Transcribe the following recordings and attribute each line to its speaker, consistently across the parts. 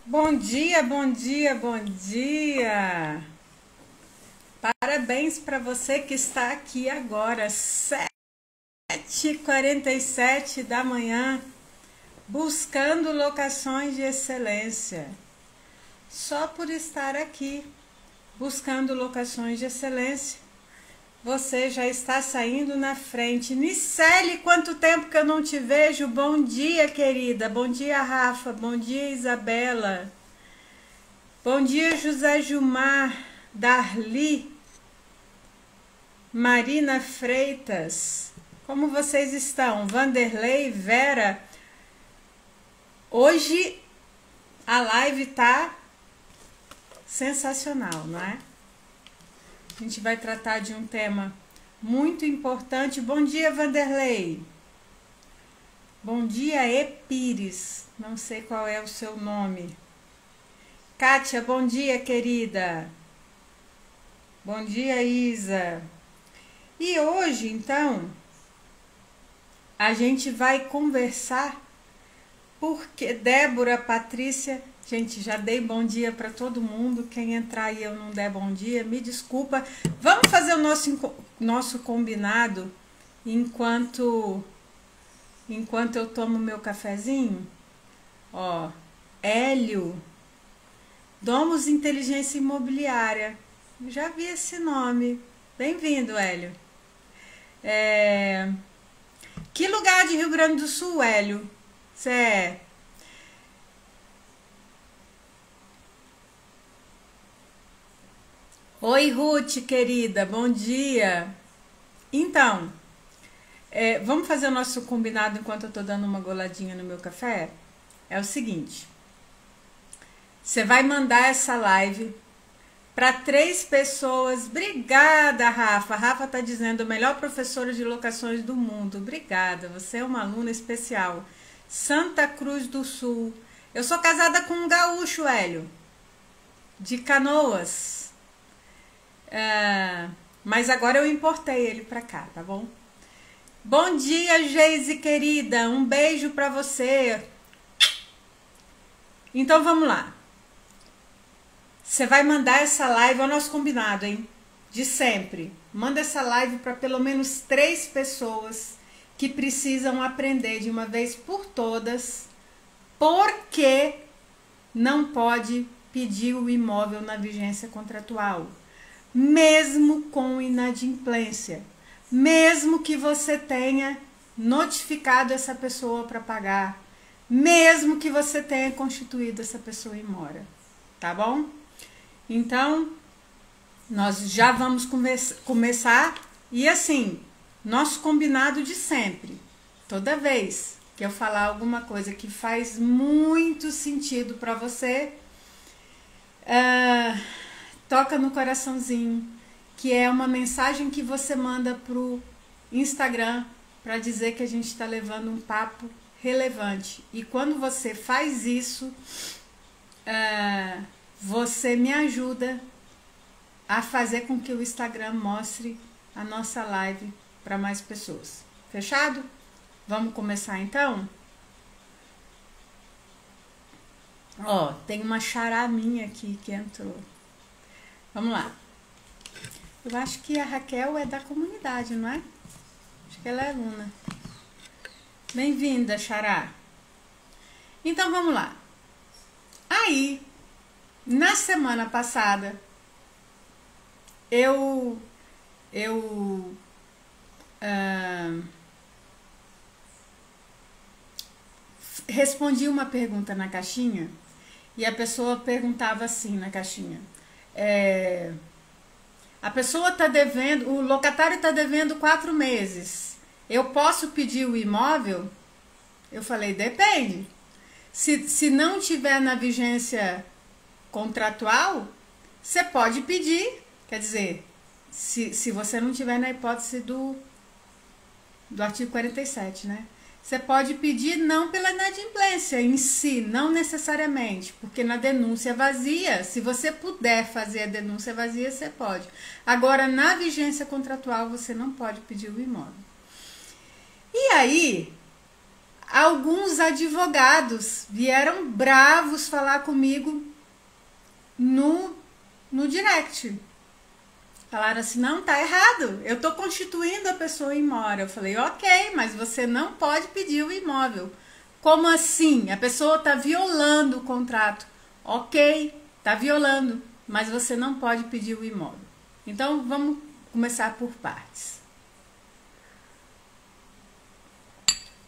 Speaker 1: Bom dia, bom dia, bom dia! Parabéns para você que está aqui agora, 7h47 da manhã, buscando locações de excelência. Só por estar aqui, buscando locações de excelência, você já está saindo na frente. Nicele, quanto tempo que eu não te vejo? Bom dia, querida. Bom dia, Rafa. Bom dia, Isabela. Bom dia, José Gilmar, Darli, Marina Freitas. Como vocês estão? Vanderlei, Vera. Hoje a live tá sensacional, não é? A gente vai tratar de um tema muito importante. Bom dia, Vanderlei. Bom dia, Epires. Não sei qual é o seu nome. Kátia, bom dia, querida. Bom dia, Isa. E hoje, então, a gente vai conversar porque Débora, Patrícia, gente, já dei bom dia para todo mundo. Quem entrar e eu não der bom dia, me desculpa. Vamos fazer o nosso combinado enquanto eu tomo meu cafezinho? Ó, Hélio, Domus Inteligência Imobiliária. Já vi esse nome. Bem-vindo, Hélio. Que lugar de Rio Grande do Sul, Hélio? Você é? Oi, Ruth, querida. Bom dia. Então, vamos fazer o nosso combinado enquanto eu tô dando uma goladinha no meu café? É o seguinte. Você vai mandar essa live para 3 pessoas. Obrigada, Rafa. Rafa tá dizendo, melhor professora de locações do mundo. Obrigada, você é uma aluna especial. Santa Cruz do Sul. Eu sou casada com um gaúcho, Hélio, de Canoas. Mas agora eu importei ele para cá, tá bom? Bom dia, Geise, querida. Um beijo para você. Então vamos lá. Você vai mandar essa live, é o nosso combinado, hein? De sempre. Manda essa live para pelo menos 3 pessoas que precisam aprender de uma vez por todas porque não pode pedir o imóvel na vigência contratual, mesmo com inadimplência, mesmo que você tenha notificado essa pessoa para pagar, mesmo que você tenha constituído essa pessoa em mora, tá bom? Então, nós já vamos começar e assim, nosso combinado de sempre, toda vez que eu falar alguma coisa que faz muito sentido para você, toca no coraçãozinho, que é uma mensagem que você manda pro Instagram para dizer que a gente está levando um papo relevante. E quando você faz isso, você me ajuda a fazer com que o Instagram mostre a nossa live para mais pessoas. Fechado? Vamos começar então? Ó, tem uma xará minha aqui que entrou. Vamos lá. Eu acho que a Raquel é da comunidade, não é? Acho que ela é aluna. Bem-vinda, xará. Então vamos lá. Aí, na semana passada, eu respondi uma pergunta na caixinha e a pessoa perguntava assim na caixinha: a pessoa está devendo, o locatário está devendo 4 meses. Eu posso pedir o imóvel? Eu falei, depende. Se não tiver na vigência contratual, você pode pedir. Quer dizer, se você não tiver na hipótese do artigo 47, né? Você pode pedir não pela inadimplência em si, não necessariamente, porque na denúncia vazia, se você puder fazer a denúncia vazia, você pode. Agora, na vigência contratual, você não pode pedir o imóvel. E aí, alguns advogados vieram bravos falar comigo no direct. Falaram assim, não, tá errado, eu tô constituindo a pessoa em mora. Eu falei, ok, mas você não pode pedir o imóvel. Como assim? A pessoa tá violando o contrato. Ok, tá violando, mas você não pode pedir o imóvel. Então, vamos começar por partes.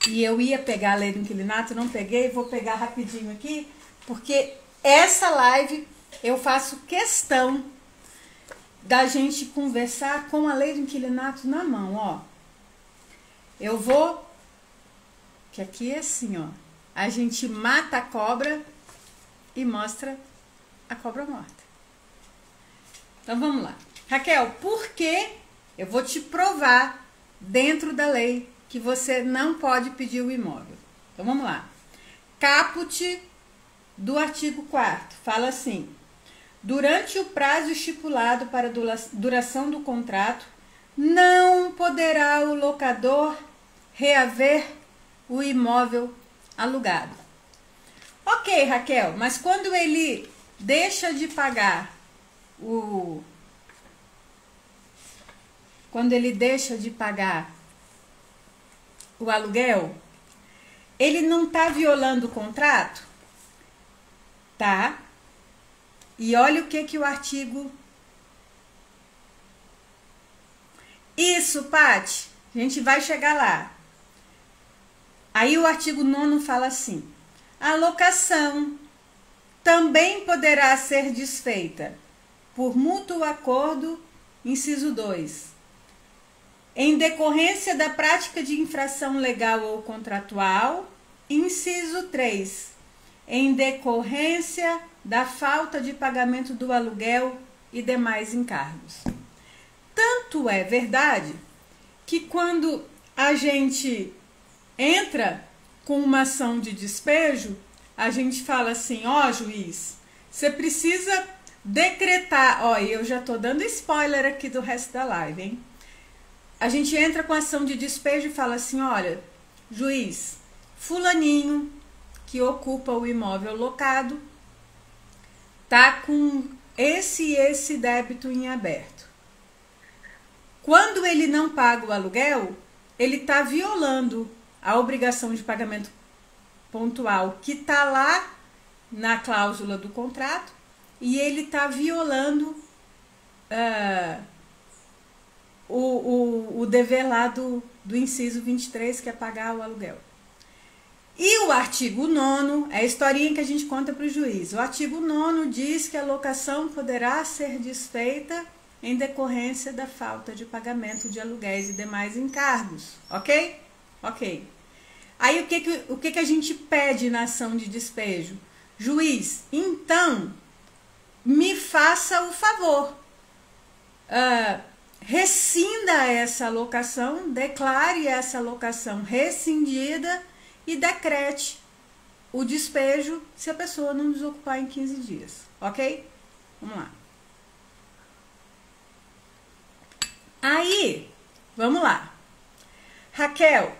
Speaker 1: E eu ia pegar a lei do inquilinato, não peguei, vou pegar rapidinho aqui, porque essa live eu faço questão da gente conversar com a lei do inquilinato na mão, ó. Eu vou, que aqui é assim, ó, a gente mata a cobra e mostra a cobra morta. Então vamos lá. Raquel, por que eu vou te provar dentro da lei que você não pode pedir o imóvel? Então vamos lá. Caput do artigo 4º fala assim: durante o prazo estipulado para duração do contrato, não poderá o locador reaver o imóvel alugado. Ok, Raquel, mas quando ele deixa de pagar o aluguel, ele não está violando o contrato? Tá. E olha o que o artigo... Isso, Paty, a gente vai chegar lá. Aí o artigo 9º fala assim: a locação também poderá ser desfeita por mútuo acordo, inciso 2, em decorrência da prática de infração legal ou contratual, inciso 3, em decorrência da falta de pagamento do aluguel e demais encargos. Tanto é verdade que quando a gente entra com uma ação de despejo, a gente fala assim, ó, juiz, você precisa decretar, ó, eu já tô dando spoiler aqui do resto da live, hein? A gente entra com ação de despejo e fala assim, olha, juiz, fulaninho que ocupa o imóvel locado tá com esse débito em aberto. Quando ele não paga o aluguel, ele tá violando a obrigação de pagamento pontual que tá lá na cláusula do contrato e ele tá violando o dever lá do inciso 23, que é pagar o aluguel. E o artigo 9º, é a historinha que a gente conta para o juiz. O artigo 9º diz que a locação poderá ser desfeita em decorrência da falta de pagamento de aluguéis e demais encargos, ok? Ok. Aí o que a gente pede na ação de despejo? Juiz, então, me faça o favor, rescinda essa locação, declare essa locação rescindida e decrete o despejo se a pessoa não desocupar em 15 dias, ok? Vamos lá. Aí, vamos lá. Raquel,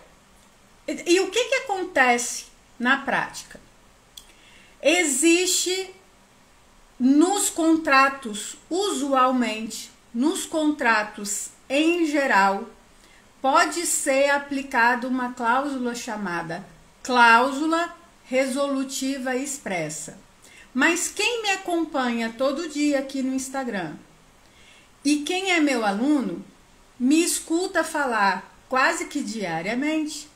Speaker 1: e o que acontece na prática? Existe nos contratos, usualmente, nos contratos em geral, pode ser aplicada uma cláusula chamada cláusula resolutiva expressa. Mas quem me acompanha todo dia aqui no Instagram e quem é meu aluno, me escuta falar quase que diariamente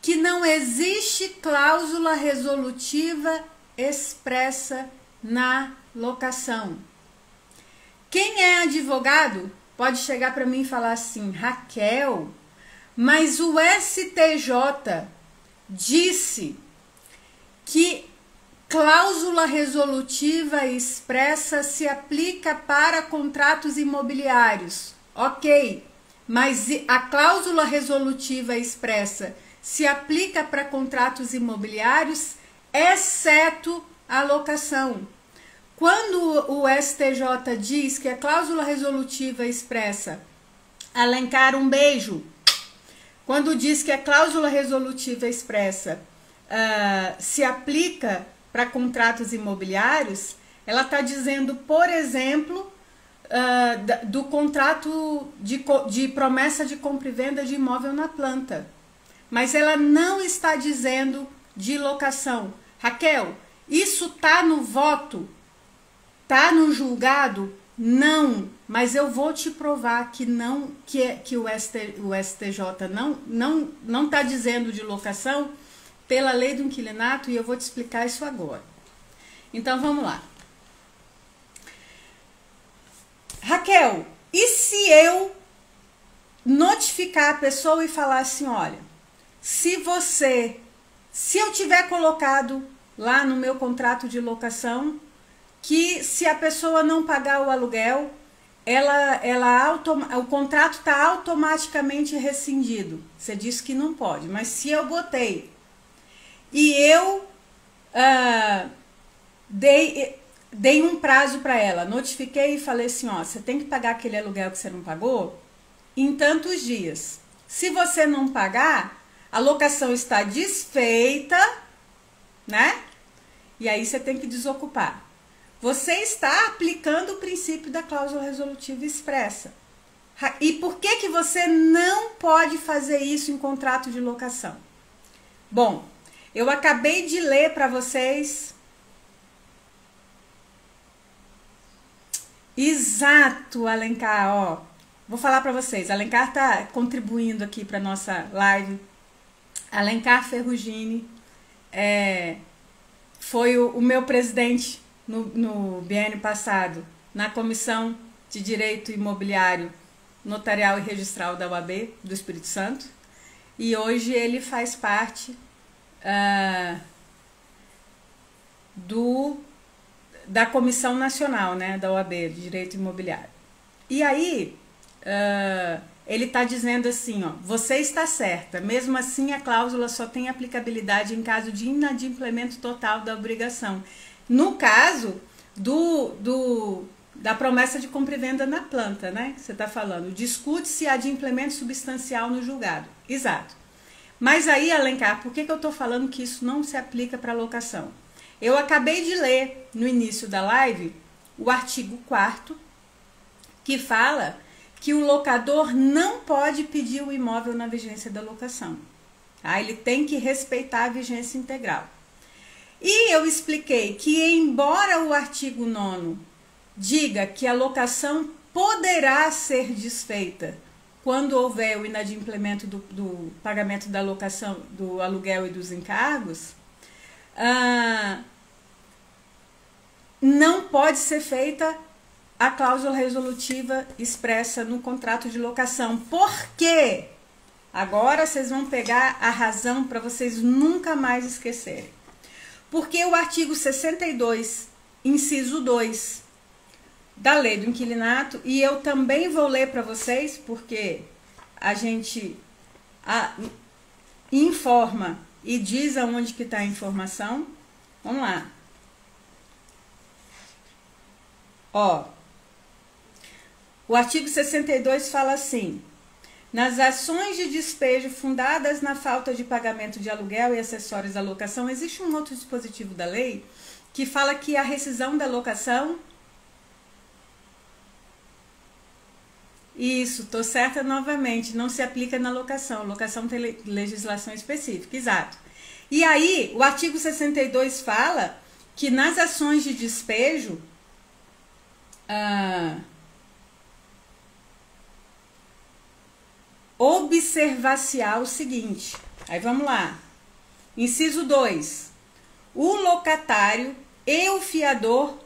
Speaker 1: que não existe cláusula resolutiva expressa na locação. Quem é advogado pode chegar para mim e falar assim, Raquel, mas o STJ disse que cláusula resolutiva expressa se aplica para contratos imobiliários. Ok, mas a cláusula resolutiva expressa se aplica para contratos imobiliários, exceto a locação. Quando o STJ diz que a cláusula resolutiva expressa, Alencar, um beijo, quando diz que a cláusula resolutiva expressa se aplica para contratos imobiliários, ela está dizendo, por exemplo, do contrato de promessa de compra e venda de imóvel na planta. Mas ela não está dizendo de locação. Raquel, isso está no voto? Está no julgado? Não, mas eu vou te provar que não, que o STJ não está dizendo de locação pela lei do inquilinato, e eu vou te explicar isso agora. Então vamos lá. Raquel, e se eu notificar a pessoa e falar assim, olha, se eu tiver colocado lá no meu contrato de locação que se a pessoa não pagar o aluguel, o contrato está automaticamente rescindido. Você disse que não pode, mas se eu botei e eu dei um prazo para ela, notifiquei e falei assim, ó, você tem que pagar aquele aluguel que você não pagou em tantos dias. Se você não pagar, a locação está desfeita, né? E aí você tem que desocupar. Você está aplicando o princípio da cláusula resolutiva expressa. E por que você não pode fazer isso em contrato de locação? Bom, eu acabei de ler para vocês. Exato, Alencar, ó. Vou falar para vocês. Alencar está contribuindo aqui para nossa live. Alencar Ferrugini foi o meu presidente no biênio passado, na Comissão de Direito Imobiliário, Notarial e Registral da UAB do Espírito Santo, e hoje ele faz parte da Comissão Nacional, né, da UAB de Direito Imobiliário. E aí, ele está dizendo assim, ó, você está certa, mesmo assim a cláusula só tem aplicabilidade em caso de inadimplemento total da obrigação. No caso da promessa de compra e venda na planta, né? Que você está falando. Discute-se adimplemento substancial no julgado. Exato. Mas aí, Alencar, por que eu estou falando que isso não se aplica para locação? Eu acabei de ler no início da live o artigo 4º, que fala que o locador não pode pedir o imóvel na vigência da locação. Tá? Ele tem que respeitar a vigência integral. E eu expliquei que, embora o artigo 9º diga que a locação poderá ser desfeita quando houver o inadimplemento do pagamento da locação, do aluguel e dos encargos, não pode ser feita a cláusula resolutiva expressa no contrato de locação. Por quê? Agora vocês vão pegar a razão para vocês nunca mais esquecerem. Porque o artigo 62, inciso 2 da lei do inquilinato, e eu também vou ler para vocês, porque a gente informa e diz aonde que está a informação. Vamos lá. Ó, o artigo 62 fala assim: nas ações de despejo fundadas na falta de pagamento de aluguel e acessórios da locação, existe um outro dispositivo da lei que fala que a rescisão da locação... Isso, tô certa novamente, não se aplica na locação. Locação tem legislação específica, exato. E aí, o artigo 62 fala que nas ações de despejo... observar-se-á o seguinte, aí vamos lá, inciso 2, o locatário e o fiador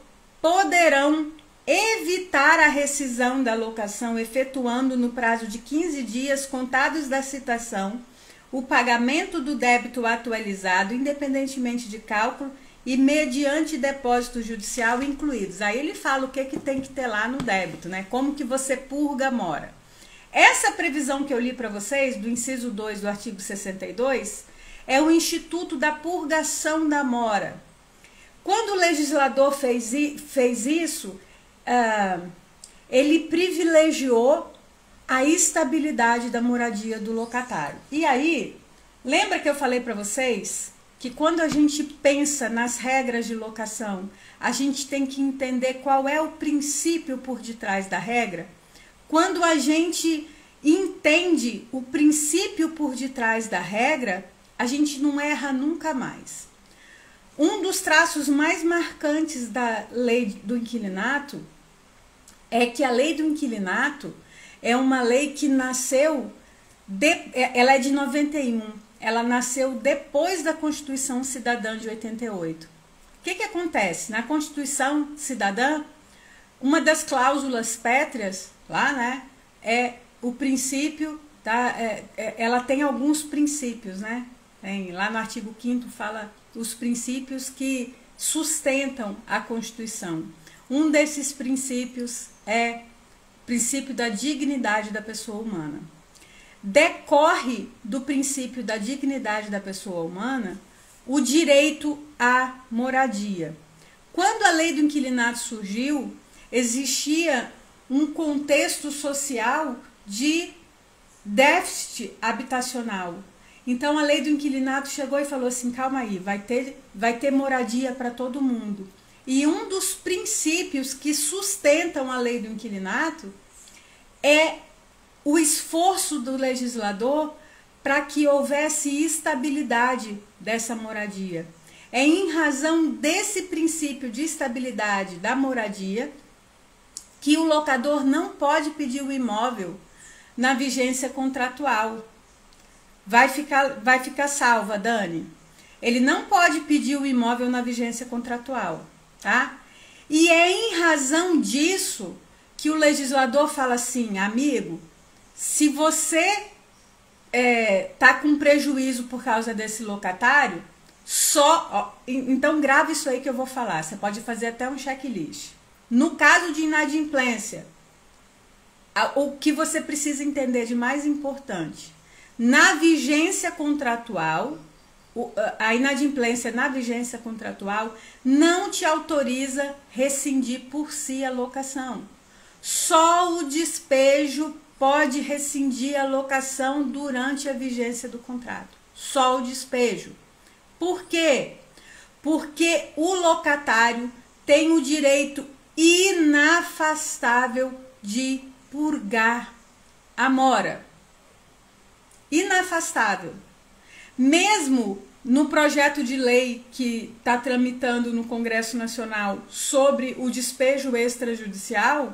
Speaker 1: poderão evitar a rescisão da locação efetuando no prazo de 15 dias contados da citação o pagamento do débito atualizado, independentemente de cálculo e mediante depósito judicial incluídos. Aí ele fala o que tem que ter lá no débito, né? Como que você purga a mora. Essa previsão que eu li para vocês, do inciso 2 do artigo 62, é o Instituto da Purgação da Mora. Quando o legislador fez isso, ele privilegiou a estabilidade da moradia do locatário. E aí, lembra que eu falei para vocês que quando a gente pensa nas regras de locação, a gente tem que entender qual é o princípio por detrás da regra? Quando a gente entende o princípio por detrás da regra, a gente não erra nunca mais. Um dos traços mais marcantes da lei do inquilinato é que a lei do inquilinato é uma lei que nasceu, ela é de 91, ela nasceu depois da Constituição Cidadã de 88. O que acontece? Na Constituição Cidadã, uma das cláusulas pétreas lá, né, é o princípio, ela tem alguns princípios, né? Lá no artigo 5º fala os princípios que sustentam a Constituição. Um desses princípios é o princípio da dignidade da pessoa humana. Decorre do princípio da dignidade da pessoa humana o direito à moradia. Quando a lei do inquilinato surgiu, existia um contexto social de déficit habitacional. Então a lei do inquilinato chegou e falou assim, calma aí, vai ter moradia para todo mundo. E um dos princípios que sustentam a lei do inquilinato é o esforço do legislador para que houvesse estabilidade dessa moradia. É em razão desse princípio de estabilidade da moradia que o locador não pode pedir o imóvel na vigência contratual. Vai ficar salva, Dani. Ele não pode pedir o imóvel na vigência contratual, tá? E é em razão disso que o legislador fala assim, amigo, se você tá com prejuízo por causa desse locatário, então grava isso aí que eu vou falar. Você pode fazer até um checklist. No caso de inadimplência, o que você precisa entender de mais importante, na vigência contratual, a inadimplência na vigência contratual não te autoriza rescindir por si a locação. Só o despejo pode rescindir a locação durante a vigência do contrato. Só o despejo. Por quê? Porque o locatário tem o direito inafastável de purgar a mora. Inafastável. Mesmo no projeto de lei que está tramitando no Congresso Nacional sobre o despejo extrajudicial,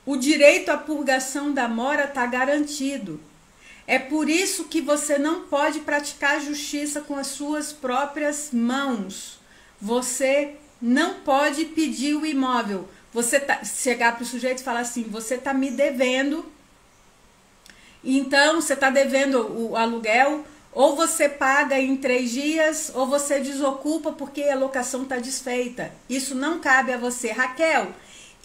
Speaker 1: o direito à purgação da mora está garantido. É por isso que você não pode praticar justiça com as suas próprias mãos. Você não pode pedir o imóvel. Você chegar para o sujeito e falar assim, você está me devendo, então você está devendo o aluguel, ou você paga em 3 dias, ou você desocupa porque a locação está desfeita. Isso não cabe a você. Raquel,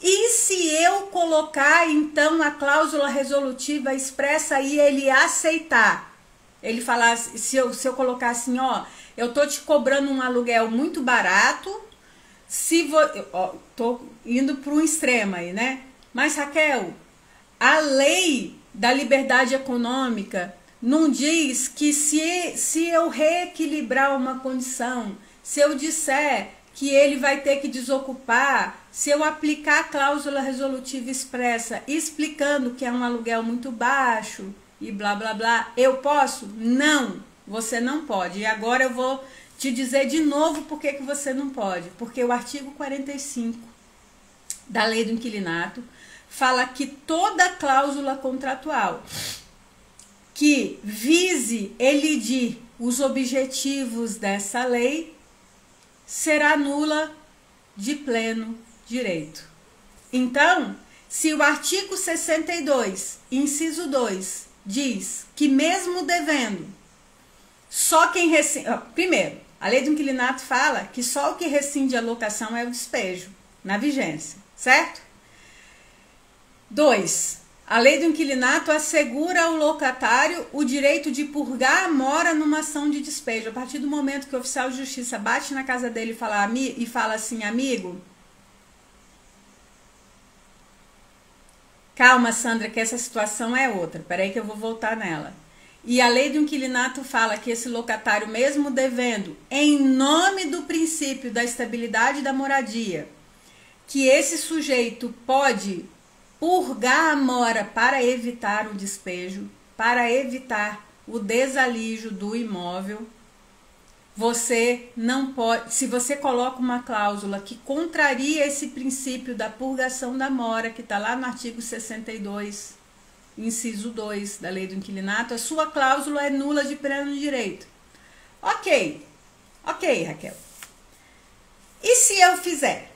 Speaker 1: e se eu colocar então a cláusula resolutiva expressa e ele aceitar? Ele falar, se eu colocar assim, ó, eu tô te cobrando um aluguel muito barato, tô indo para um extremo aí, né? Mas Raquel, a lei da liberdade econômica não diz que se eu reequilibrar uma condição, se eu disser que ele vai ter que desocupar, se eu aplicar a cláusula resolutiva expressa explicando que é um aluguel muito baixo e blá blá blá, eu posso? Não, você não pode. E agora eu vou te dizer de novo por que você não pode. Porque o artigo 45 da lei do inquilinato fala que toda cláusula contratual que vise elidir os objetivos dessa lei será nula de pleno direito. Então, se o artigo 62, inciso 2, diz que mesmo devendo, só quem rescinde... Primeiro, a lei do inquilinato fala que só o que rescinde a locação é o despejo, na vigência, certo? 2. A lei do inquilinato assegura ao locatário o direito de purgar a mora numa ação de despejo. A partir do momento que o oficial de justiça bate na casa dele e fala assim, amigo, Calma, Sandra, que essa situação é outra. Peraí que eu vou voltar nela. E a lei do inquilinato fala que esse locatário, mesmo devendo, em nome do princípio da estabilidade da moradia, que esse sujeito pode purgar a mora para evitar o despejo, para evitar o desalijo do imóvel. Você não pode, se você coloca uma cláusula que contraria esse princípio da purgação da mora, que está lá no artigo 62, inciso 2 da lei do inquilinato, a sua cláusula é nula de pleno direito. Ok, Raquel. E se eu fizer?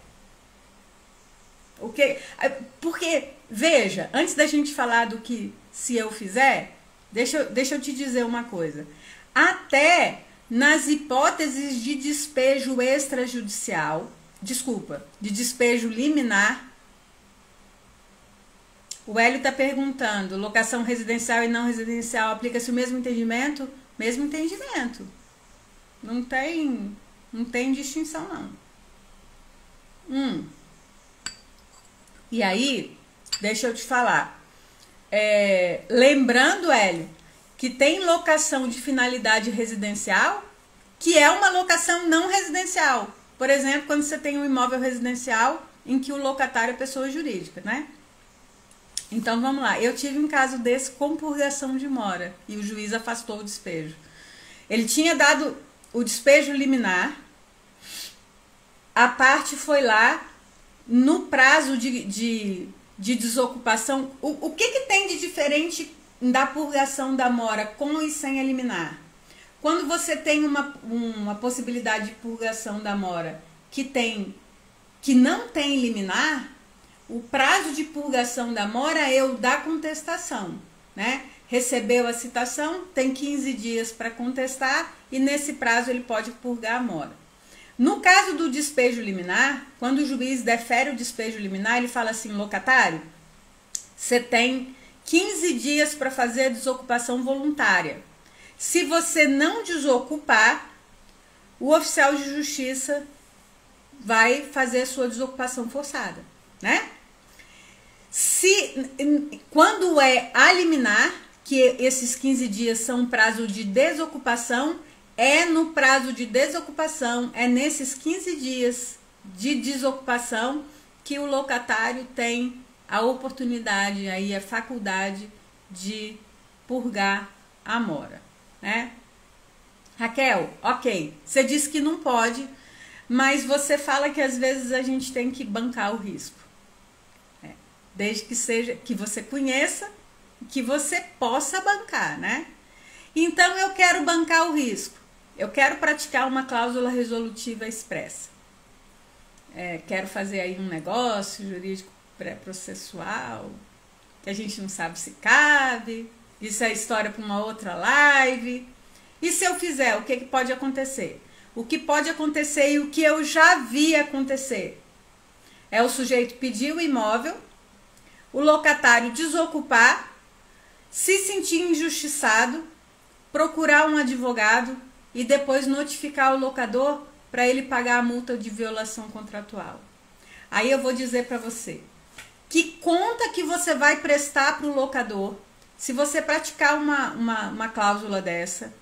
Speaker 1: Porque, veja, antes da gente falar do que se eu fizer, deixa eu te dizer uma coisa. Até nas hipóteses de despejo extrajudicial, de despejo liminar, o Hélio está perguntando, locação residencial e não residencial, aplica-se o mesmo entendimento? Mesmo entendimento. Não tem distinção, não. E aí, deixa eu te falar. Lembrando, Hélio, que tem locação de finalidade residencial, que é uma locação não residencial. Por exemplo, quando você tem um imóvel residencial em que o locatário é pessoa jurídica, né? Então, vamos lá. Eu tive um caso desse com purgação de mora e o juiz afastou o despejo. Ele tinha dado o despejo liminar, a parte foi lá no prazo de desocupação. O que tem de diferente da purgação da mora com e sem a liminar? Quando você tem uma possibilidade de purgação da mora que não tem liminar, o prazo de purgação da mora é o da contestação, né? Recebeu a citação, tem 15 dias para contestar e nesse prazo ele pode purgar a mora. No caso do despejo liminar, quando o juiz defere o despejo liminar, ele fala assim, locatário, você tem 15 dias para fazer a desocupação voluntária. Se você não desocupar, o oficial de justiça vai fazer a sua desocupação forçada, né? Quando é a liminar, que esses 15 dias são um prazo de desocupação, é no prazo de desocupação, é nesses 15 dias de desocupação que o locatário tem a oportunidade, aí a faculdade de purgar a mora, né? Raquel, ok, você disse que não pode, mas você fala que às vezes a gente tem que bancar o risco. Desde que seja, que você conheça, que você possa bancar, né? Então eu quero bancar o risco. Eu quero praticar uma cláusula resolutiva expressa. Quero fazer aí um negócio jurídico pré-processual, que a gente não sabe se cabe. Isso é história para uma outra live. E se eu fizer, o que pode acontecer? O que pode acontecer e o que eu já vi acontecer é o sujeito pedir o imóvel, o locatário desocupar, se sentir injustiçado, procurar um advogado e depois notificar o locador para ele pagar a multa de violação contratual. Aí eu vou dizer para você, que conta que você vai prestar para o locador se você praticar uma cláusula dessa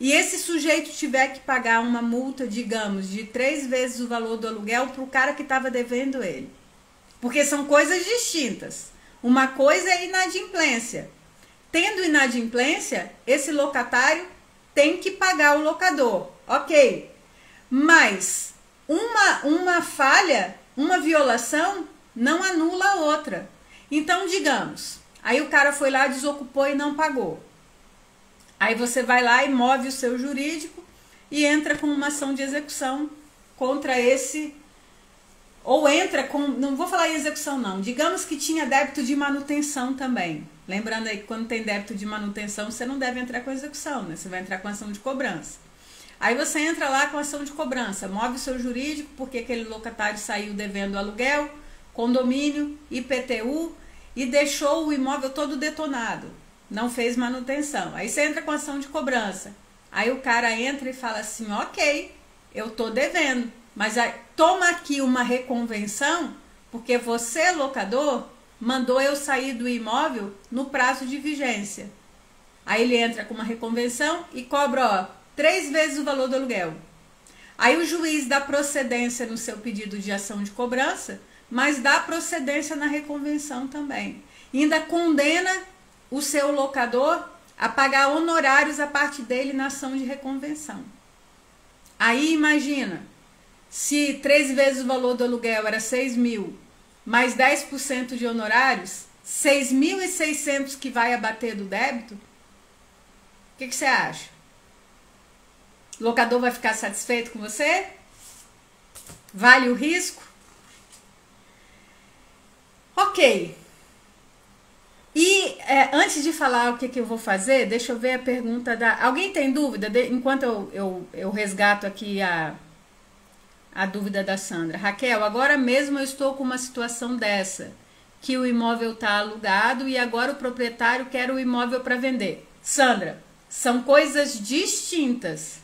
Speaker 1: e esse sujeito tiver que pagar uma multa, digamos, de 3 vezes o valor do aluguel para o cara que estava devendo ele. Porque são coisas distintas. Uma coisa é inadimplência. Tendo inadimplência, esse locatário tem que pagar o locador. Ok. Mas uma falha, uma violação, não anula a outra. Então, digamos, aí o cara foi lá, desocupou e não pagou. Aí você vai lá e move o seu jurídico e entra com uma ação de execução contra esse... Ou entra com, não vou falar em execução não, digamos que tinha débito de manutenção também. Lembrando aí que quando tem débito de manutenção, você não deve entrar com execução, né? Você vai entrar com ação de cobrança. Aí você entra lá com ação de cobrança, move o seu jurídico, porque aquele locatário saiu devendo aluguel, condomínio, IPTU e deixou o imóvel todo detonado. Não fez manutenção. Aí você entra com ação de cobrança. Aí o cara entra e fala assim, ok, eu tô devendo. Mas toma aqui uma reconvenção, porque você, locador, mandou eu sair do imóvel no prazo de vigência. Aí ele entra com uma reconvenção e cobra 3 vezes o valor do aluguel. Aí o juiz dá procedência no seu pedido de ação de cobrança, mas dá procedência na reconvenção também. E ainda condena o seu locador a pagar honorários a parte dele na ação de reconvenção. Aí imagina, se 3 vezes o valor do aluguel era 6 mil, mais 10% de honorários, 6.600 que vai abater do débito, o que você acha? O locador vai ficar satisfeito com você? Vale o risco? Ok. E antes de falar o que eu vou fazer, deixa eu ver a pergunta da... Alguém tem dúvida? Enquanto eu resgato aqui a dúvida da Sandra. Raquel, agora mesmo eu estou com uma situação dessa, que o imóvel está alugado e agora o proprietário quer o imóvel para vender. Sandra, são coisas distintas.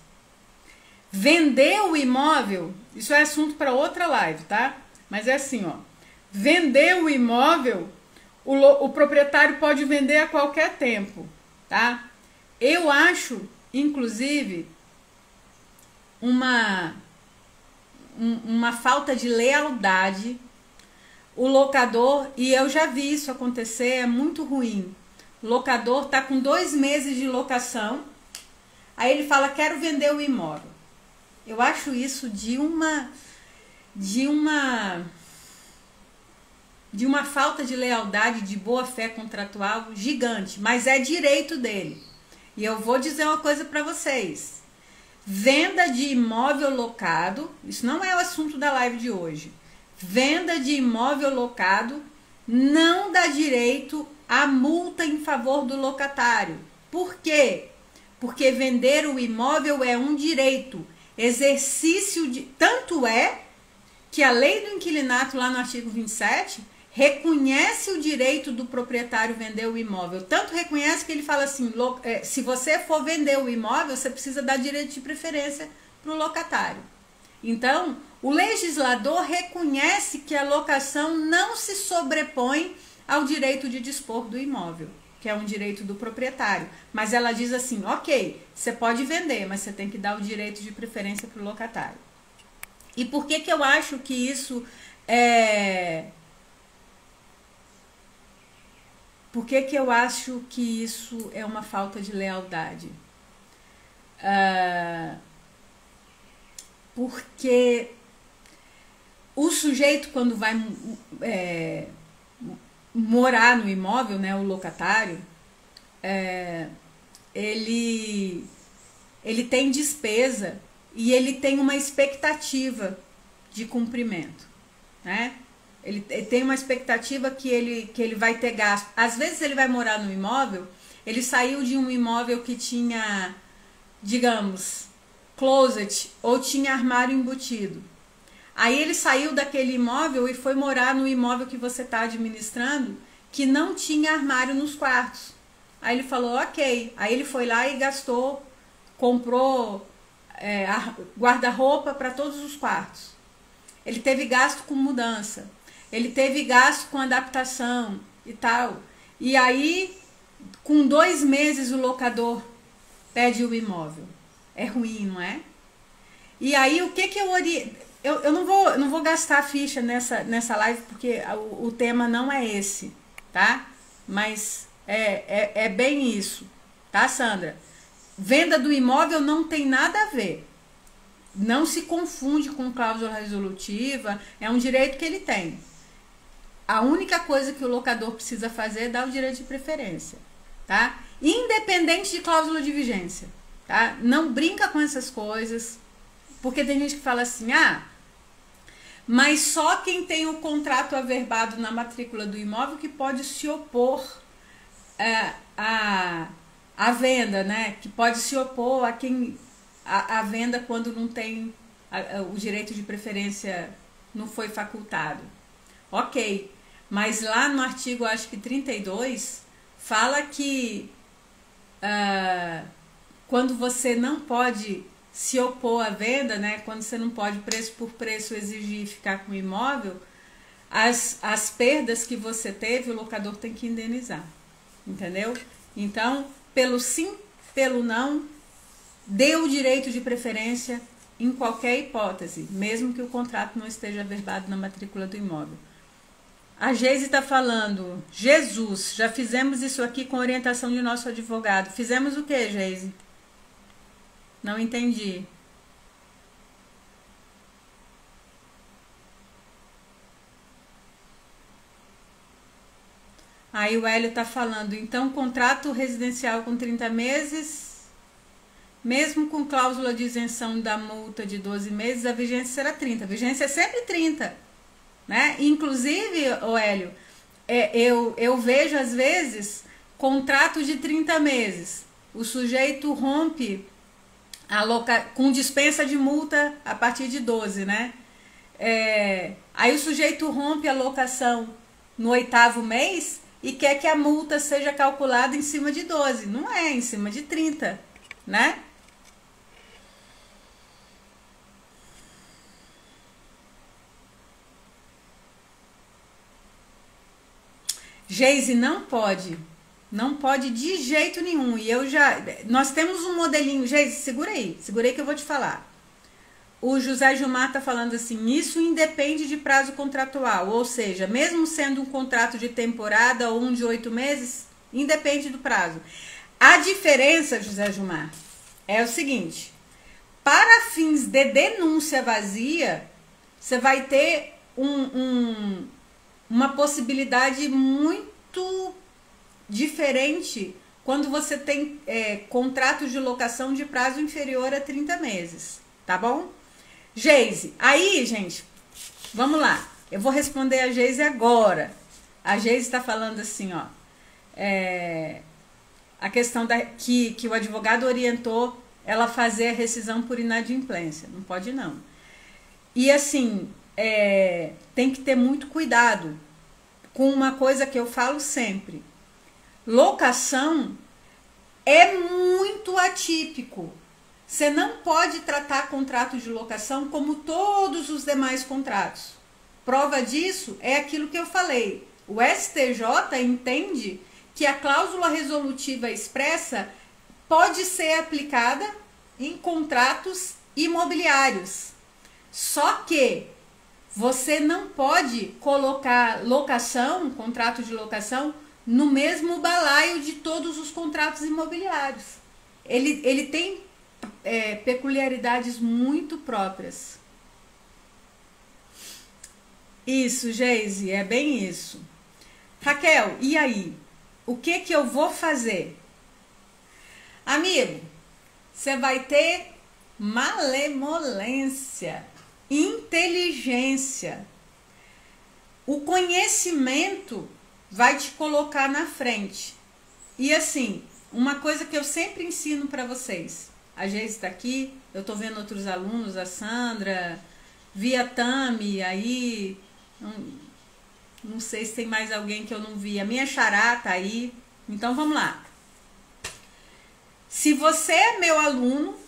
Speaker 1: Vender o imóvel, isso é assunto para outra live, tá? Mas é assim, ó. Vender o imóvel, o proprietário pode vender a qualquer tempo, tá? Eu acho, inclusive, uma falta de lealdade o locador, e eu já vi isso acontecer, é muito ruim. O locador tá com 2 meses de locação, aí ele fala, quero vender o imóvel. Eu acho isso de uma falta de lealdade, de boa fé contratual gigante, mas é direito dele. E eu vou dizer uma coisa para vocês. Venda de imóvel locado, isso não é o assunto da live de hoje. Venda de imóvel locado não dá direito à multa em favor do locatário. Por quê? Porque vender o imóvel é um direito, exercício de... Tanto é que a lei do inquilinato, lá no artigo 27, reconhece o direito do proprietário vender o imóvel. Tanto reconhece que ele fala assim, se você for vender o imóvel, você precisa dar direito de preferência para o locatário. Então, o legislador reconhece que a locação não se sobrepõe ao direito de dispor do imóvel, que é um direito do proprietário. Mas ela diz assim, ok, você pode vender, mas você tem que dar o direito de preferência para o locatário. E por que eu acho que isso é... Por que eu acho que isso é uma falta de lealdade? Porque o sujeito, quando vai morar no imóvel, né, o locatário, ele tem despesa e ele tem uma expectativa de cumprimento, né? Ele tem uma expectativa que ele vai ter gasto. Às vezes ele vai morar no imóvel, ele saiu de um imóvel que tinha, digamos, closet ou tinha armário embutido. Aí ele saiu daquele imóvel e foi morar no imóvel que você está administrando, que não tinha armário nos quartos. Aí ele falou, ok. Aí ele foi lá e gastou, comprou guarda-roupa para todos os quartos. Ele teve gasto com mudança. Ele teve gasto com adaptação e tal. E aí, com 2 meses, o locador pede o imóvel. É ruim, não é? E aí, o que eu oriento? Eu não vou gastar ficha nessa live, porque o tema não é esse, tá? Mas é bem isso, tá, Sandra? Venda do imóvel não tem nada a ver. Não se confunde com cláusula resolutiva, é um direito que ele tem. A única coisa que o locador precisa fazer é dar o direito de preferência, tá? Independente de cláusula de vigência, tá? Não brinca com essas coisas, porque tem gente que fala assim, mas só quem tem o contrato averbado na matrícula do imóvel que pode se opor à venda, né? Que pode se opor à venda quando não tem o direito de preferência, não foi facultado. Ok, mas lá no artigo, acho que 32, fala que quando você não pode se opor à venda, né, quando você não pode preço por preço exigir ficar com o imóvel, as perdas que você teve, o locador tem que indenizar. Entendeu? Então, pelo sim, pelo não, dê o direito de preferência em qualquer hipótese, mesmo que o contrato não esteja averbado na matrícula do imóvel. A Geise está falando, Jesus, já fizemos isso aqui com orientação de nosso advogado. Fizemos o que, Geise? Não entendi. Aí o Hélio está falando, então contrato residencial com 30 meses, mesmo com cláusula de isenção da multa de 12 meses, a vigência será 30. A vigência é sempre 30. Né? Inclusive, o Hélio, eu vejo às vezes contrato de 30 meses. O sujeito rompe com dispensa de multa a partir de 12, né? Aí o sujeito rompe a locação no 8º mês e quer que a multa seja calculada em cima de 12. Não é, em cima de 30, né? Geise, não pode de jeito nenhum. E nós temos um modelinho. Geise, segura aí que eu vou te falar. O José Gilmar tá falando assim, isso independe de prazo contratual, ou seja, mesmo sendo um contrato de temporada ou um de 8 meses, independe do prazo. A diferença, José Gilmar, é o seguinte, para fins de denúncia vazia, você vai ter uma possibilidade muito diferente quando você tem contratos de locação de prazo inferior a 30 meses, tá bom? Geise, aí, gente, vamos lá. Eu vou responder a Geise agora. A Geise está falando assim, ó, a questão que o advogado orientou ela fazer a rescisão por inadimplência. Não pode, não. E assim, tem que ter muito cuidado com uma coisa que eu falo sempre. Locação é muito atípico. Você não pode tratar contrato de locação como todos os demais contratos. Prova disso é aquilo que eu falei. O STJ entende que a cláusula resolutiva expressa pode ser aplicada em contratos imobiliários. Só que você não pode colocar locação, contrato de locação, no mesmo balaio de todos os contratos imobiliários. Ele tem peculiaridades muito próprias. Isso, Geise, é bem isso. Raquel, e aí? O que eu vou fazer? Amigo, você vai ter malemolência, inteligência. O conhecimento vai te colocar na frente. E assim, uma coisa que eu sempre ensino para vocês. A Geise está aqui, eu estou vendo outros alunos, a Sandra, via Tami, aí, não sei se tem mais alguém que eu não vi. A minha xará tá aí. Então vamos lá. Se você é meu aluno,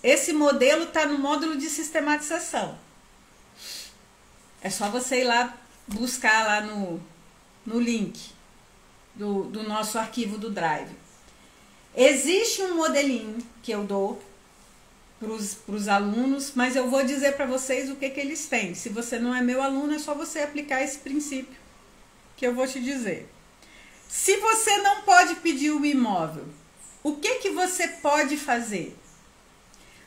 Speaker 1: esse modelo está no módulo de sistematização. É só você ir lá buscar lá no link do nosso arquivo do Drive. Existe um modelinho que eu dou para os alunos, mas eu vou dizer para vocês o que eles têm. Se você não é meu aluno, é só você aplicar esse princípio que eu vou te dizer. Se você não pode pedir o imóvel, o que você pode fazer?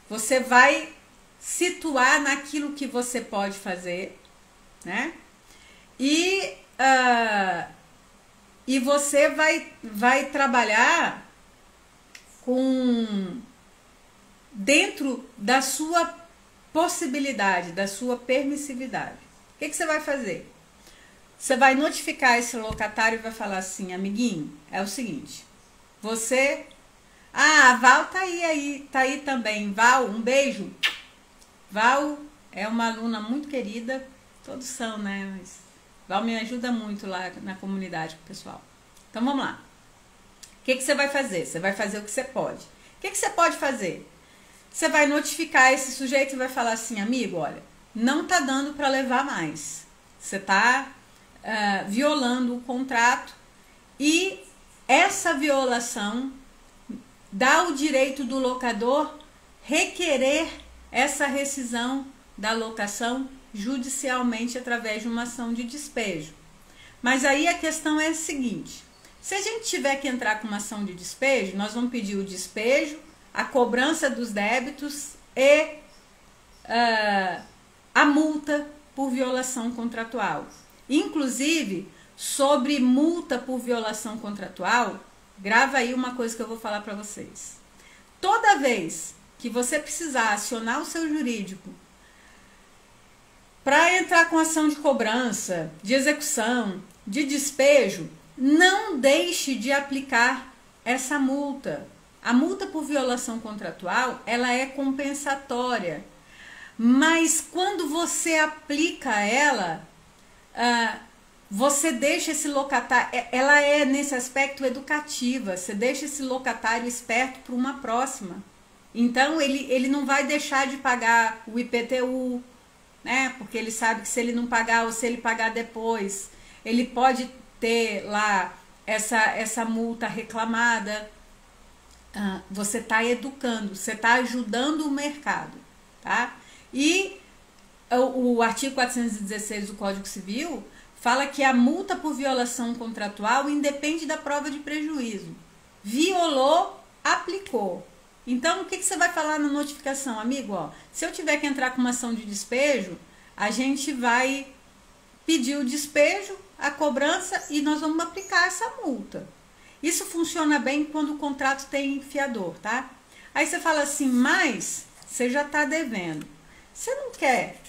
Speaker 1: Você vai situar naquilo que você pode fazer, né? E você vai trabalhar dentro da sua possibilidade, da sua permissividade. O que você vai fazer? Você vai notificar esse locatário e vai falar assim, amiguinho, é o seguinte, você... Ah, a Val tá aí também. Val, um beijo. Val é uma aluna muito querida, todos são, né? Mas Val me ajuda muito lá na comunidade com o pessoal. Então vamos lá. O que você vai fazer? Você vai fazer o que você pode. O que você pode fazer? Você vai notificar esse sujeito e vai falar assim, amigo, olha, não tá dando para levar mais. Você está violando o contrato e essa violação dá o direito do locador requerer essa rescisão da locação judicialmente através de uma ação de despejo. Mas aí a questão é a seguinte: se a gente tiver que entrar com uma ação de despejo, nós vamos pedir o despejo, a cobrança dos débitos e a multa por violação contratual. Inclusive, sobre multa por violação contratual, grava aí uma coisa que eu vou falar para vocês. Toda vez que você precisar acionar o seu jurídico para entrar com ação de cobrança, de execução, de despejo, não deixe de aplicar essa multa. A multa por violação contratual, ela é compensatória, mas quando você aplica ela, você deixa esse locatário, ela é nesse aspecto educativa, você deixa esse locatário esperto para uma próxima. Então ele não vai deixar de pagar o IPTU, né? Porque ele sabe que se ele não pagar ou se ele pagar depois, ele pode ter lá essa multa reclamada. Você está educando, você está ajudando o mercado, tá? E o artigo 416 do Código Civil fala que a multa por violação contratual independe da prova de prejuízo. Violou, aplicou. Então, o que você vai falar na notificação? Amigo, ó, se eu tiver que entrar com uma ação de despejo, a gente vai pedir o despejo, a cobrança e nós vamos aplicar essa multa. Isso funciona bem quando o contrato tem fiador, tá? Aí você fala assim, mas você já está devendo. Você não quer?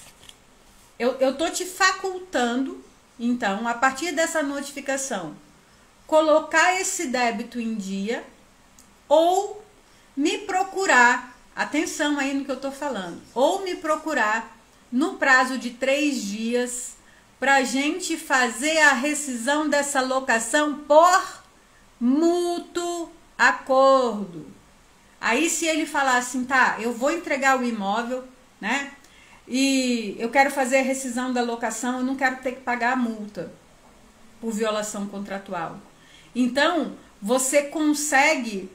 Speaker 1: Eu tô te facultando, então, a partir dessa notificação, colocar esse débito em dia ou me procurar, atenção aí no que eu tô falando, ou me procurar no prazo de 3 dias pra gente fazer a rescisão dessa locação por mútuo acordo. Aí se ele falar assim, tá, eu vou entregar o imóvel, né? E eu quero fazer a rescisão da locação, eu não quero ter que pagar a multa por violação contratual. Então, você consegue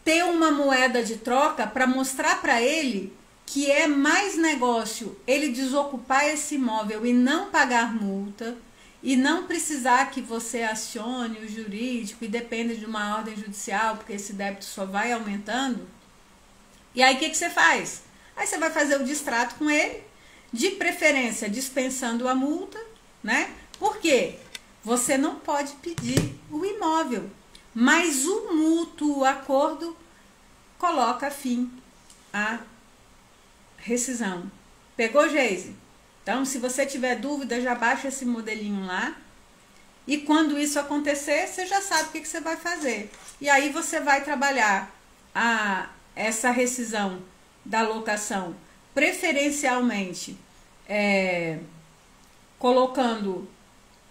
Speaker 1: ter uma moeda de troca para mostrar para ele que é mais negócio ele desocupar esse imóvel e não pagar multa e não precisar que você acione o jurídico e dependa de uma ordem judicial, porque esse débito só vai aumentando. E aí o que você faz? Aí você vai fazer o distrato com ele, de preferência dispensando a multa, né? Por quê? Você não pode pedir o imóvel, mas o mútuo acordo coloca fim à rescisão. Pegou, Geise? Então, se você tiver dúvida, já baixa esse modelinho lá. E quando isso acontecer, você já sabe o que você vai fazer. E aí você vai trabalhar essa rescisão da locação, preferencialmente colocando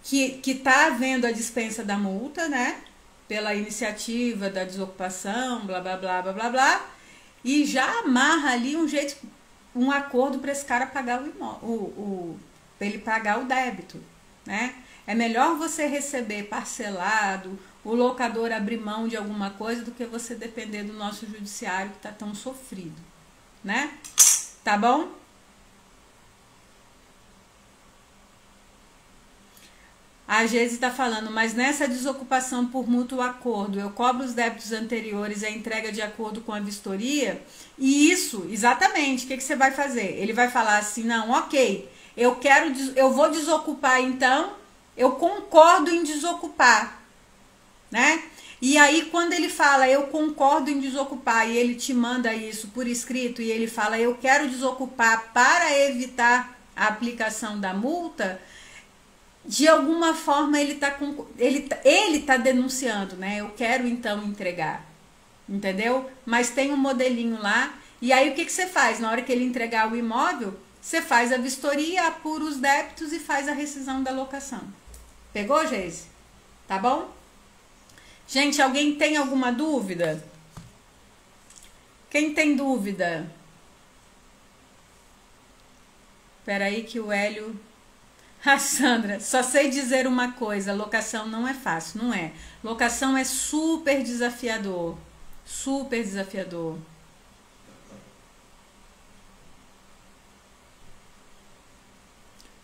Speaker 1: que está havendo a dispensa da multa, né? Pela iniciativa da desocupação, blá, blá, blá, blá, blá, blá. E já amarra ali um acordo para esse cara pagar para ele pagar o débito, né? É melhor você receber parcelado, o locador abrir mão de alguma coisa do que você depender do nosso judiciário que está tão sofrido, né? Tá bom? A Geise está falando, mas nessa desocupação por mútuo acordo, eu cobro os débitos anteriores à entrega de acordo com a vistoria? E isso, exatamente, o que você vai fazer? Ele vai falar assim, não, ok, eu vou desocupar então, eu concordo em desocupar, né? E aí quando ele fala, eu concordo em desocupar, e ele te manda isso por escrito, e ele fala, eu quero desocupar para evitar a aplicação da multa, de alguma forma ele tá denunciando, né? Eu quero então entregar, entendeu? Mas tem um modelinho lá, e aí o que você faz? Na hora que ele entregar o imóvel, você faz a vistoria, apura os débitos e faz a rescisão da locação. Pegou, Geise? Tá bom? Gente, alguém tem alguma dúvida? Quem tem dúvida? Espera aí que o Hélio... A Sandra, só sei dizer uma coisa, locação não é fácil, não é. Locação é super desafiador, super desafiador.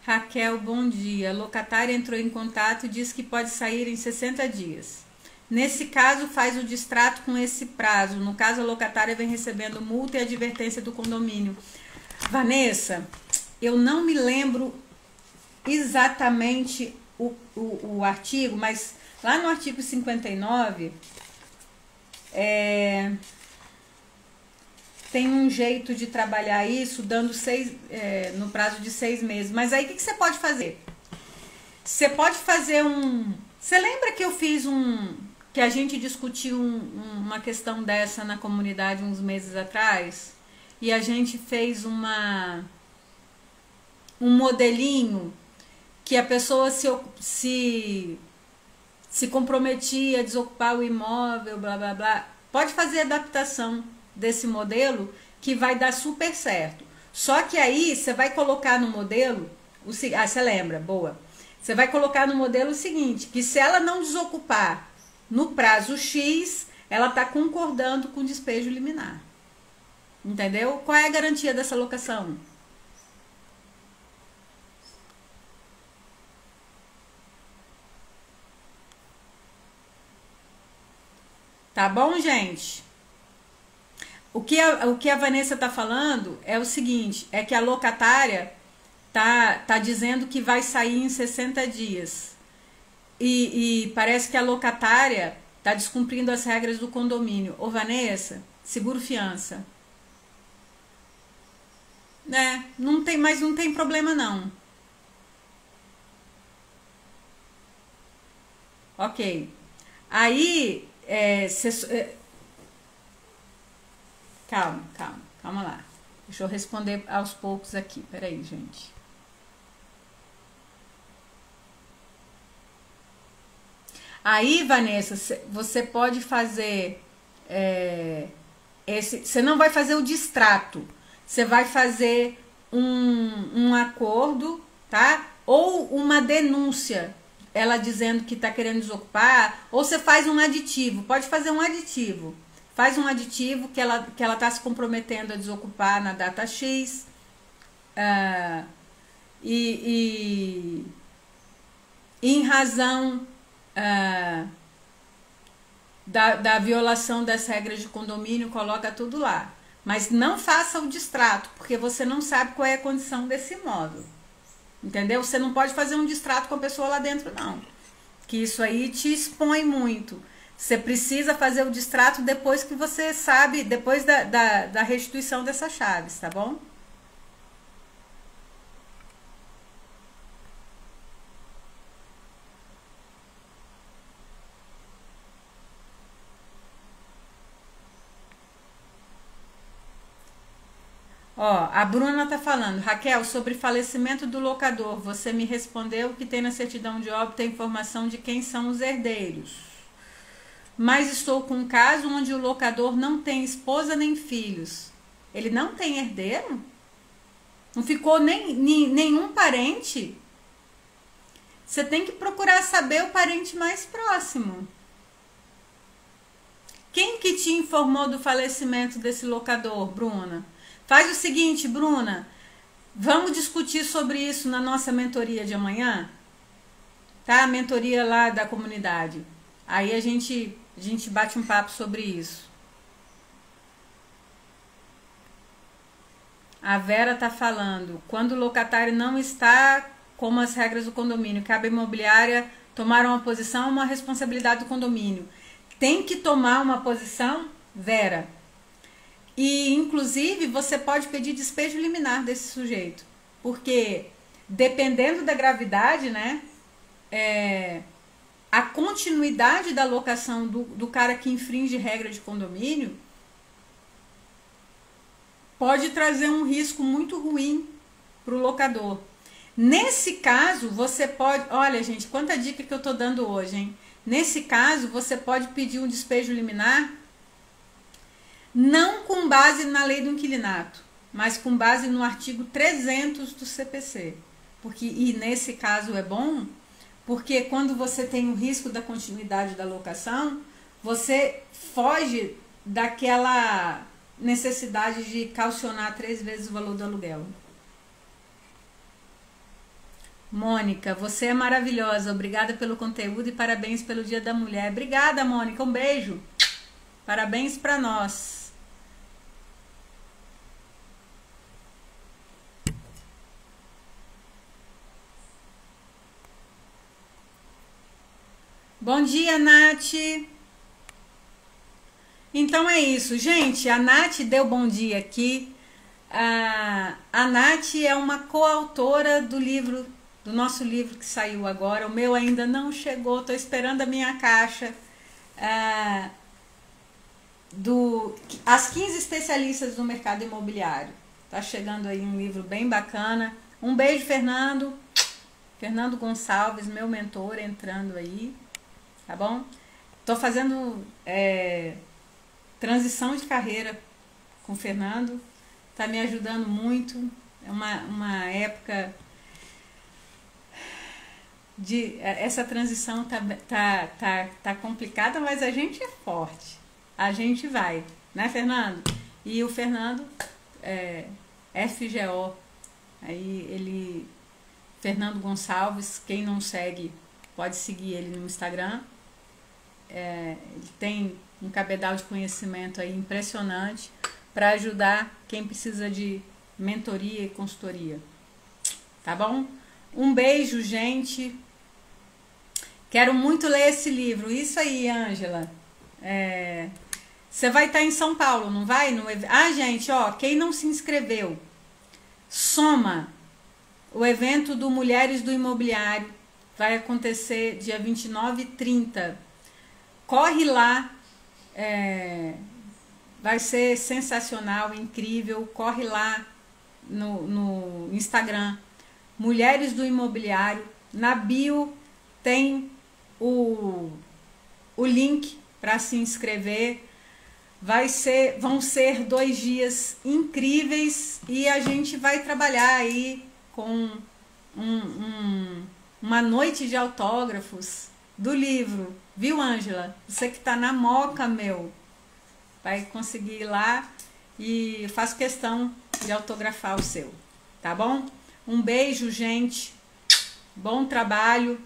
Speaker 1: Raquel, bom dia. A locatária entrou em contato e diz que pode sair em 60 dias. Nesse caso, faz o distrato com esse prazo. No caso, a locatária vem recebendo multa e advertência do condomínio. Vanessa, eu não me lembro exatamente o artigo, mas lá no artigo 59 tem um jeito de trabalhar isso, dando no prazo de 6 meses. Mas aí o que você pode fazer? Você pode fazer Você lembra que eu fiz que a gente discutiu uma questão dessa na comunidade uns meses atrás? E a gente fez um modelinho que a pessoa se comprometia a desocupar o imóvel, blá blá blá. Pode fazer adaptação desse modelo que vai dar super certo. Só que aí você vai colocar no modelo, você lembra, boa. Você vai colocar no modelo o seguinte, que se ela não desocupar no prazo X, ela está concordando com o despejo liminar. Entendeu? Qual é a garantia dessa locação? Tá bom, gente? O que a Vanessa tá falando é o seguinte, é que a locatária tá dizendo que vai sair em 60 dias. E parece que a locatária tá descumprindo as regras do condomínio. Ô, Vanessa, seguro fiança. Né? Não tem problema não. Ok. Aí, calma lá. Deixa eu responder aos poucos aqui. Peraí, gente. Aí, Vanessa, você pode fazer você não vai fazer o distrato. Você vai fazer um acordo, tá? Ou uma denúncia, ela dizendo que está querendo desocupar, ou você faz um aditivo. Pode fazer um aditivo. Faz um aditivo que ela está se comprometendo a desocupar na data X. E em razão da violação das regras de condomínio, coloca tudo lá. Mas não faça o distrato, porque você não sabe qual é a condição desse imóvel. Entendeu? Você não pode fazer um distrato com a pessoa lá dentro, não. Que isso aí te expõe muito. Você precisa fazer o distrato depois que você sabe, depois da restituição dessas chaves, tá bom? Ó, a Bruna tá falando, Raquel, sobre falecimento do locador, você me respondeu que tem na certidão de óbito a informação de quem são os herdeiros. Mas estou com um caso onde o locador não tem esposa nem filhos. Ele não tem herdeiro? Não ficou nenhum parente? Você tem que procurar saber o parente mais próximo. Quem que te informou do falecimento desse locador, Bruna? Faz o seguinte, Bruna, vamos discutir sobre isso na nossa mentoria de amanhã, tá? A mentoria lá da comunidade. Aí a gente bate um papo sobre isso. A Vera tá falando, quando o locatário não está como as regras do condomínio, cabe à imobiliária tomar uma posição, uma responsabilidade do condomínio. Tem que tomar uma posição, Vera. E, inclusive, você pode pedir despejo liminar desse sujeito. Porque, dependendo da gravidade, né? A continuidade da locação do cara que infringe regra de condomínio pode trazer um risco muito ruim para o locador. Nesse caso, você pode... Olha, gente, quanta dica que eu tô dando hoje, hein? Nesse caso, você pode pedir um despejo liminar não com base na lei do inquilinato, mas com base no artigo 300 do CPC. e nesse caso é bom, porque quando você tem o risco da continuidade da locação, você foge daquela necessidade de calcionar 3 vezes o valor do aluguel. Mônica, você é maravilhosa. Obrigada pelo conteúdo e parabéns pelo Dia da Mulher. Obrigada, Mônica. Um beijo. Parabéns para nós. Bom dia, Nath. Então é isso, gente. A Nath deu bom dia aqui. A Nath é uma coautora do nosso livro que saiu agora. O meu ainda não chegou, estou esperando a minha caixa. As 15 especialistas do mercado imobiliário. Tá chegando aí um livro bem bacana. Um beijo, Fernando. Fernando Gonçalves, meu mentor, entrando aí. Tá bom? Tô fazendo transição de carreira com o Fernando. Tá me ajudando muito. É uma época essa transição tá complicada, mas a gente é forte. A gente vai, né, Fernando? E o Fernando FGO. Aí Fernando Gonçalves, quem não segue, pode seguir ele no Instagram. Ele tem um cabedal de conhecimento aí impressionante para ajudar quem precisa de mentoria e consultoria. Tá bom? Um beijo, gente. Quero muito ler esse livro. Isso aí, Ângela. Você vai estar em São Paulo, não vai? Gente, quem não se inscreveu, Soma, o evento do Mulheres do Imobiliário, vai acontecer dia 29 e 30. Corre lá, vai ser sensacional, incrível. Corre lá no Instagram, Mulheres do Imobiliário. Na bio tem o link para se inscrever. Vão ser 2 dias incríveis e a gente vai trabalhar aí com uma noite de autógrafos do livro, viu, Ângela? Você que tá na Moca, vai conseguir ir lá e faço questão de autografar o seu, tá bom? Um beijo, gente. Bom trabalho.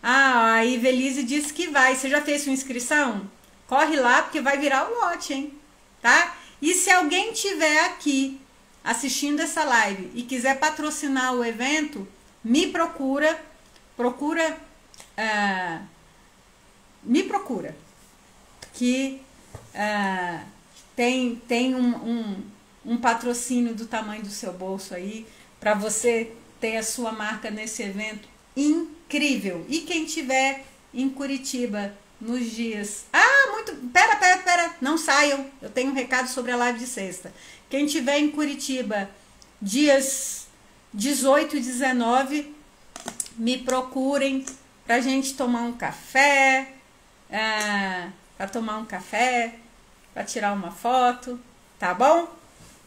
Speaker 1: A Ivelise disse que vai. Você já fez sua inscrição? Corre lá, porque vai virar o lote, hein? Tá? E se alguém tiver aqui assistindo essa live e quiser patrocinar o evento, me procura. Me procura. Que tem um patrocínio do tamanho do seu bolso aí, para você ter a sua marca nesse evento incrível. E quem tiver em Curitiba nos dias... Pera, não saiam, eu tenho um recado sobre a live de sexta. Quem tiver em Curitiba dias 18 e 19, me procurem pra gente tomar um café, pra tirar uma foto, tá bom?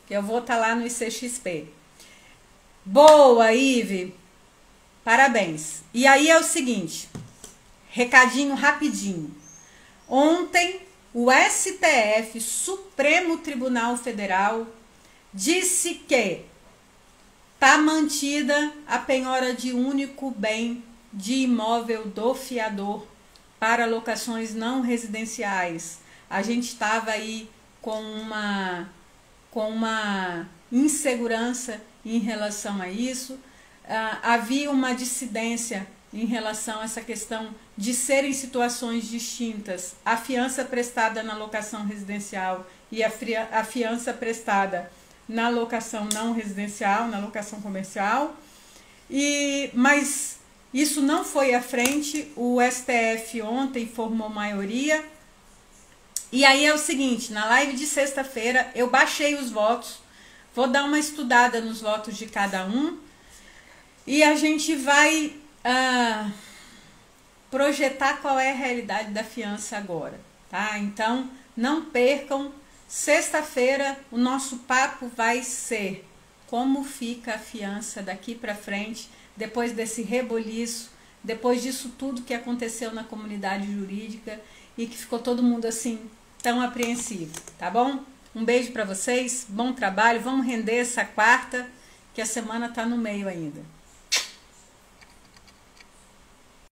Speaker 1: Eu vou estar lá no ICXP. Boa, Ive! Parabéns! E aí é o seguinte, recadinho rapidinho. Ontem, o STF, Supremo Tribunal Federal, disse que está mantida a penhora de único bem de imóvel do fiador para locações não residenciais. A gente estava aí com uma insegurança em relação a isso. Havia uma dissidência em relação a essa questão de serem situações distintas, a fiança prestada na locação residencial e a fiança prestada na locação não residencial, na locação comercial. Mas isso não foi à frente, o STF ontem formou maioria. E aí é o seguinte, na live de sexta-feira eu baixei os votos, vou dar uma estudada nos votos de cada um e a gente vai projetar qual é a realidade da fiança agora, tá? Então, não percam, sexta-feira o nosso papo vai ser como fica a fiança daqui para frente, depois desse reboliço, depois disso tudo que aconteceu na comunidade jurídica e que ficou todo mundo assim tão apreensivo, tá bom? Um beijo para vocês, bom trabalho, vamos render essa quarta, que a semana tá no meio ainda.